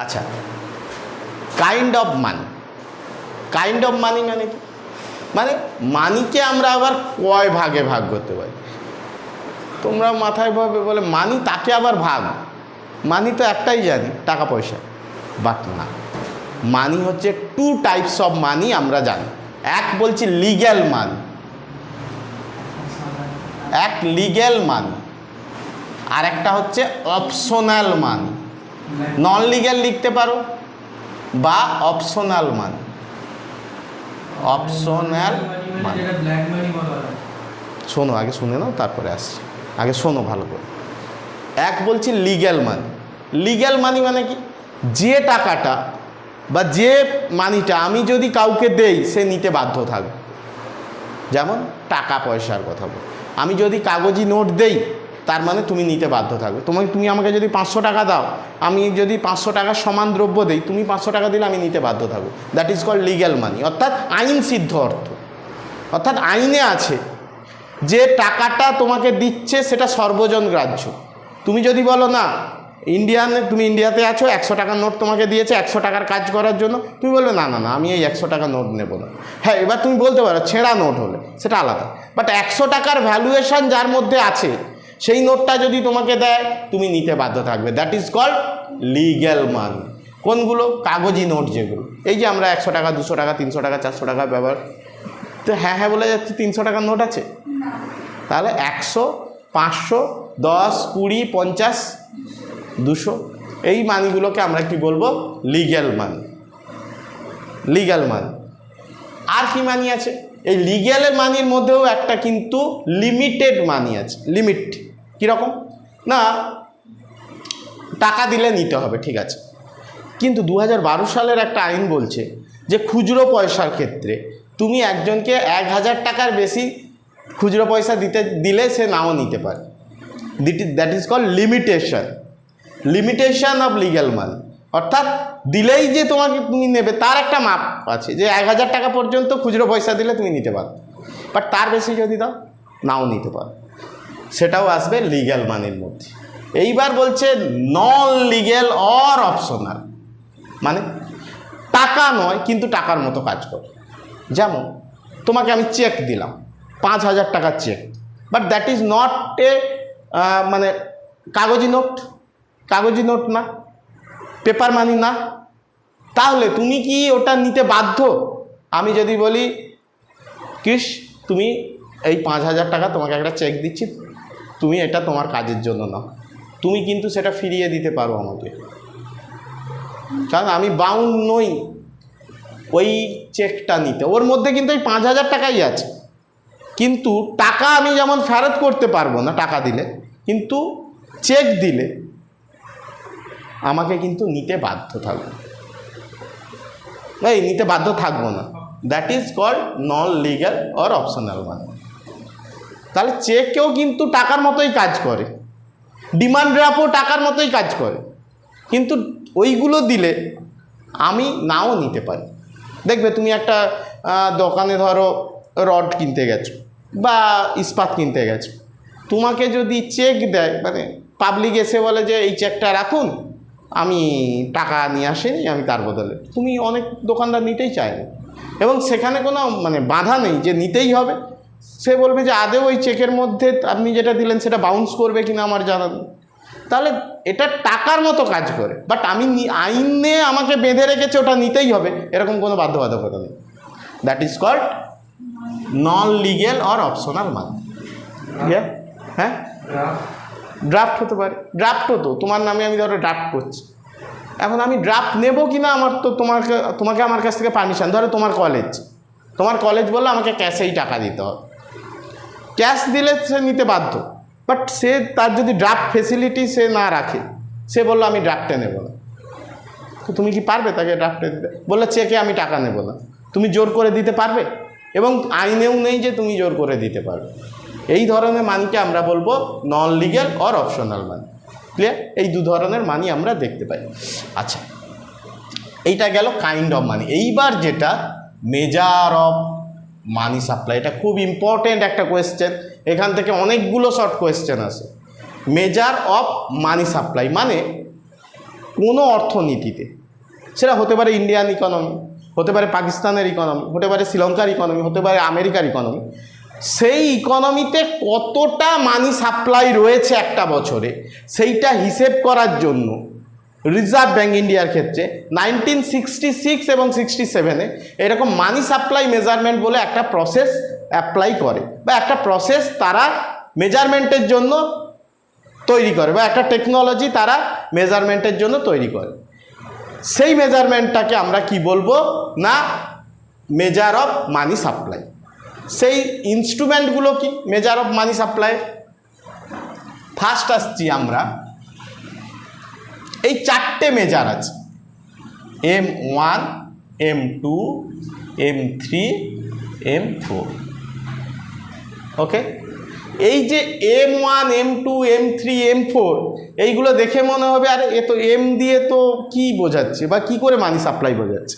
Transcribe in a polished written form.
আচ্ছা, kind of money. Kind of money মানে কি? মানে মানিকে আমরা আবার কয় ভাগে ভাগ করতে পারি। তোমরা মাথায় ভাবে বলে মানি, তাকে আবার ভাগ। মানি তো একটাই জানি, টাকা পয়সা। বাট না, মানি হচ্ছে টু টাইপস অফ মানি আমরা জানি। এক বলছি লিগ্যাল মানি, এক লিগ্যাল মানি, আর একটা হচ্ছে অপশনাল মানি। নন লিগ্যাল লিখতে পারো বা অপশনাল মানি। অপশনাল মানি শোনো, আগে শুনে নাও তারপরে আসছি। আগে শোনো ভালো করে। এক বলছি লিগ্যাল মানি। লিগ্যাল মানি মানে কি? যে টাকাটা বা যে মানিটা আমি যদি কাউকে দেই সে নিতে বাধ্য থাকবে। যেমন টাকা পয়সার কথা বল, আমি যদি কাগজি নোট দেই তার মানে তুমি নিতে বাধ্য থাকবে। তুমি আমাকে যদি 500 টাকা দাও, আমি যদি 500 টাকার সমান দ্রব্য দেই, তুমি 500 টাকা দিলে আমি নিতে বাধ্য থাকবো। That is called legal money, অর্থাৎ আইন সিদ্ধ অর্থ। অর্থাৎ আইনে আছে যে টাকাটা তোমাকে দিচ্ছে সেটা সর্বজন গ্রাহ্য। তুমি যদি বলো না, তুমি ইন্ডিয়াতে আছো, 100 টাকার নোট তোমাকে দিয়েছে 100 টাকার কাজ করার জন্য, তুমি বলবে না না না আমি এই 100 টাকার নোট নেবো না। হ্যাঁ, এবার তুমি বলতে পারো ছেঁড়া নোট হলে সেটা আলাদা, বাট 100 টাকার ভ্যালুয়েশন যার মধ্যে আছে সেই নোটটা যদি তোমাকে দেয় তুমি নিতে বাধ্য থাকবে। দ্যাট ইজ কল্ড লিগ্যাল মানি। কোনগুলো? কাগজি নোট যেগুলো। এই যে আমরা 100 টাকা, 200 টাকা, 300 টাকা, 400 টাকা ব্যবহার, তো হ্যাঁ হ্যাঁ বলে যাচ্ছে 300 টাকার নোট আছে, তাহলে 100, 500, 10, 20, 50, 200 এই মানিগুলোকে আমরা কি বলবো? লিগ্যাল মানি। লিগ্যাল মানি। আর কি মানি আছে? এই লিগ্যালের মানির মধ্যেও একটা কিন্তু লিমিটেড মানি আছে। লিমিট কীরকম? না, টাকা দিলে নিতে হবে, ঠিক আছে, কিন্তু 2012 সালের একটা আইন বলছে যে খুচরো পয়সার ক্ষেত্রে তুমি একজনকে 1000 টাকার বেশি খুচরো পয়সা দিলে সে নাও নিতে পারে। That is called limitation. Limitation of legal money, অর্থাৎ দিলেই যে তুমি নেবে তার একটা মাপ আছে, যে 1000 টাকা পর্যন্ত খুচরো পয়সা দিলে তুমি নিতে পারো, বাট তার বেশি যদি দাও নাও নিতে পারো। সেটাও আসবে লিগ্যাল মানির মধ্যে। এইবার বলছে নন লিগ্যাল অর অপশনাল, মানে টাকা নয় কিন্তু টাকার মতো কাজ করে। যেমন তোমাকে আমি চেক দিলাম, 5000 টাকার cheque, but that is not a মানে কাগজি নোট। কাগজি নোট না, পেপার মানি না, তাহলে তুমি কি ওটা নিতে বাধ্য? আমি যদি বলি কৃষ, তুমি এই 5000 টাকা তোমাকে একটা চেক দিচ্ছি, তুমি এটা তোমার কাজের জন্য নাও, তুমি কিন্তু সেটা ফিরিয়ে দিতে পারো আমাকে, কারণ আমি বাউন্ড নই ওই চেকটা নিতে। ওর মধ্যে কিন্তু ওই 5000 টাকাই আছে, কিন্তু টাকা আমি যেমন ফেরত করতে পারবো না টাকা দিলে, কিন্তু চেক দিলে আমাকে কিন্তু নিতে বাধ্য থাকবো, নিতে বাধ্য থাকবো না। That is called non legal or optional money. তাহলে চেকেও কিন্তু টাকার মতোই কাজ করে, ডিমান্ড ড্রাফটও টাকার মতোই কাজ করে, কিন্তু ওইগুলো দিলে আমি নাও নিতে পারি। দেখবে তুমি একটা দোকানে ধরো রড কিনতে গেছো বা ইস্পাত কিনতে গেছো, তোমাকে যদি চেক দেয়, মানে পাবলিক এসে বলে যে এই চেকটা রাখুন, আমি টাকা নিয়ে আসিনি, আমি তার বদলে, তুমি অনেক দোকানদার নিতেই চায় না, এবং সেখানে কোনো মানে বাধা নেই যে নিতেই হবে। সে বলবে যে আদৌ ওই চেকের মধ্যে আপনি যেটা দিলেন সেটা বাউন্স করবে কিনা আমার জানা নেই। তাহলে এটা টাকার মতো কাজ করে, বাট আমি আইনে আমাকে বেঁধে রেখেছে ওটা নিতেই হবে, এরকম কোনো বাধ্যবাধকতা নেই। That is called non legal or optional money. হ্যাঁ, ড্রাফট হতে পারে। ড্রাফট হতো তোমার নামে, আমি ধরো ড্রাফট করছি, এখন আমি ড্রাফট নেবো কিনা আমার তো তোমাকে আমার কাছ থেকে পারমিশন, ধরো তোমার কলেজ বললো আমাকে ক্যাশেই টাকা দিতে হবে, ক্যাশ দিলে সে নিতে বাধ্য, বাট সে তার যদি ড্রাফট ফেসিলিটি সে না রাখে, সে বললো আমি ড্রাফটে নেব না, তো তুমি কি পারবে তাকে ড্রাফটে দিতে? বললো চেকে আমি টাকা নেব না, তুমি জোর করে দিতে পারবে? এবং আইনেও নেই যে তুমি জোর করে দিতে পারবে। এই ধরনের মানিকে আমরা বলবো non legal or optional money. Clear? এই দু ধরনের মানি আমরা দেখতে পাই। আচ্ছা, এইটা গেল কাইন্ড অফ মানি। এইবার যেটা মেজার অফ মানি সাপ্লাই, এটা খুব ইম্পর্টেন্ট একটা কোয়েশ্চেন, এখান থেকে অনেকগুলো শর্ট কোয়েশ্চেন আসে। মেজার অফ মানি সাপ্লাই মানে কোনো অর্থনীতিতে, সেটা হতে পারে ইন্ডিয়ান ইকোনমি, হতে পারে পাকিস্তানের ইকোনমি, হতে পারে শ্রীলঙ্কার ইকোনমি, হতে পারে আমেরিকার ইকোনমি, সেই ইকোনমিতে কতটা মানি সাপ্লাই রয়েছে একটা বছরে সেইটা হিসেব করার জন্য রিজার্ভ ব্যাঙ্ক ইন্ডিয়ার ক্ষেত্রে 1966 এবং 67-এ এরকম মানি সাপ্লাই মেজারমেন্ট বলে একটা প্রসেস অ্যাপ্লাই করে, বা একটা প্রসেস তারা মেজারমেন্টের জন্য তৈরি করে, বা একটা টেকনোলজি তারা মেজারমেন্টের জন্য তৈরি করে। সেই মেজারমেন্টটাকে আমরা কি বলবো না মেজার অফ মানি সাপ্লাই। সেই ইনস্ট্রুমেন্টগুলো কি measure of money supply? First আসছি আমরা, এই চারটে মেজার আছে, M1, M2, M3, M4। ওকে, এই যে M1, M2, M3, M4 এইগুলো দেখে মনে হবে আরে এ তো এম দিয়ে তো কি বোঝাচ্ছে বা কি করে মানি সাপ্লাই বোঝাচ্ছে।